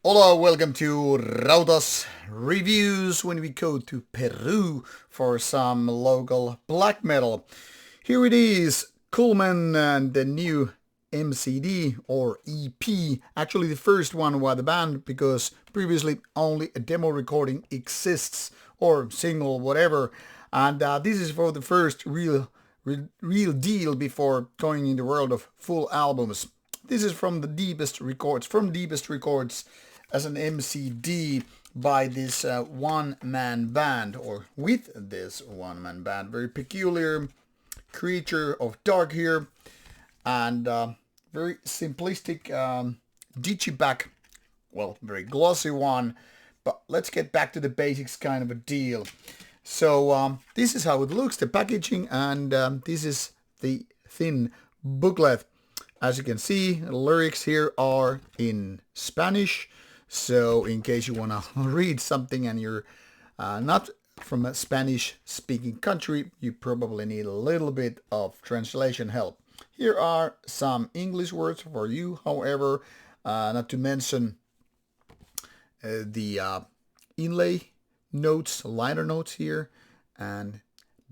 Hola, welcome to Rauta's Reviews when we go to Peru for some local black metal. Here it is, Culmen and the new MCD or EP, actually the first one by the band because previously only a demo recording exists or single, whatever. And this is for the first real deal before going in the world of full albums. This is from Deepest Records as an MCD by this one-man band, or with this one-man band. Very peculiar creature of dark here, and very simplistic digipack, well, very glossy one, but let's get back to the basics kind of a deal. So this is how it looks, the packaging, and this is the thin booklet. As you can see, the lyrics here are in Spanish. So in case you want to read something and you're not from a Spanish-speaking country, you probably need a little bit of translation help. Here are some English words for you, however, not to mention the inlay notes, liner notes here, and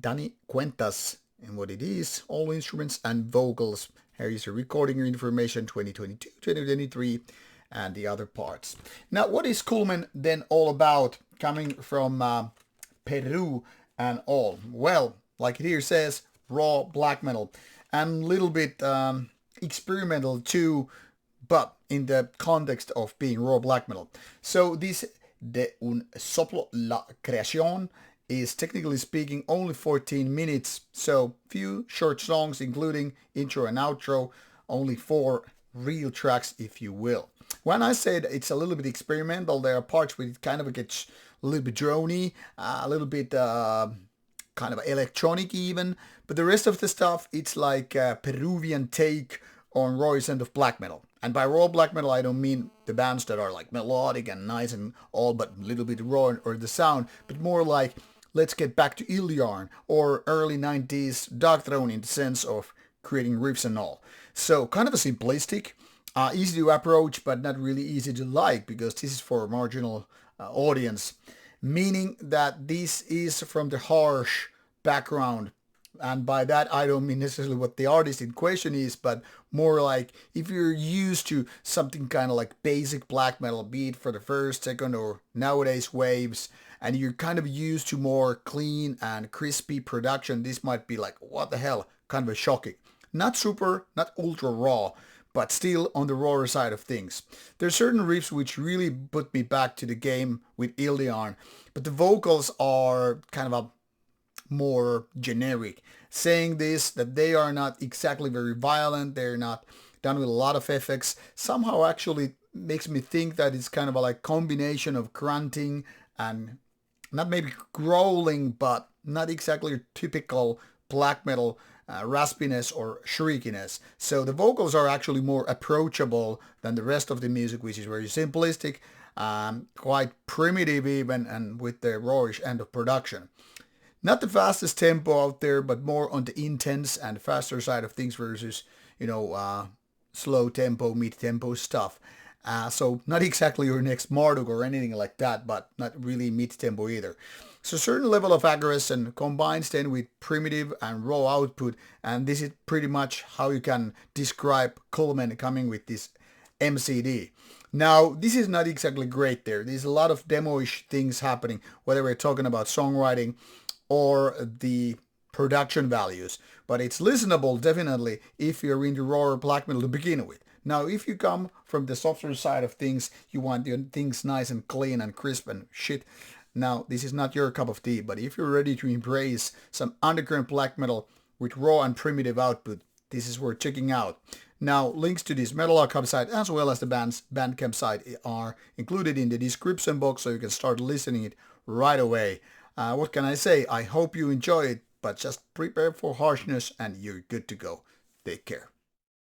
Dani Cuentas and what it is, all instruments and vocals. Here is a recording information 2022, 2023, and the other parts. Now, what is Culmen then all about, coming from Peru and all? Well, like it here says, raw black metal and a little bit experimental too, but in the context of being raw black metal. So this de un soplo la creación is technically speaking only 14 minutes, so few short songs including intro and outro, only 4 real tracks if you will. When I said it's a little bit experimental, there are parts where it kind of gets a little bit drony, a little bit kind of electronic even, but the rest of the stuff, it's like a Peruvian take on raw end of black metal. And by raw black metal, I don't mean the bands that are like melodic and nice and all, but a little bit raw or the sound, but more like let's get back to Iliarn or early 90s Dark Throne in the sense of creating riffs and all. So kind of a simplistic, easy to approach, but not really easy to like because this is for a marginal audience, meaning that this is from the harsh background. And by that, I don't mean necessarily what the artist in question is, but more like if you're used to something kind of like basic black metal, be it for the first, second, or nowadays waves, and you're kind of used to more clean and crispy production, this might be like, what the hell, kind of a shocking. Not super, not ultra raw, but still on the rawer side of things. There's certain riffs which really put me back to the game with Iliarn, but the vocals are kind of a more generic, saying this that they are not exactly very violent, they're not done with a lot of effects, somehow actually makes me think that it's kind of a like combination of grunting and not maybe growling, but not exactly typical black metal raspiness or shriekiness. So the vocals are actually more approachable than the rest of the music, which is very simplistic, quite primitive even, and with the rawish end of production. Not the fastest tempo out there, but more on the intense and faster side of things versus, slow tempo, mid-tempo stuff. So not exactly your next Marduk or anything like that, but not really mid-tempo either. So certain level of aggression combines then with primitive and raw output, and this is pretty much how you can describe Culmen coming with this MCD. Now, this is not exactly great there. There's a lot of demo-ish things happening, whether we're talking about songwriting or the production values, but it's listenable definitely if you're into raw black metal to begin with. Now, if you come from the softer side of things, you want your things nice and clean and crisp and shit. Now, this is not your cup of tea, but if you're ready to embrace some underground black metal with raw and primitive output, this is worth checking out. Now, links to this Metal Archive site as well as the band's Bandcamp site are included in the description box, so you can start listening it right away. What can I say? I hope you enjoy it, but just prepare for harshness and you're good to go. Take care.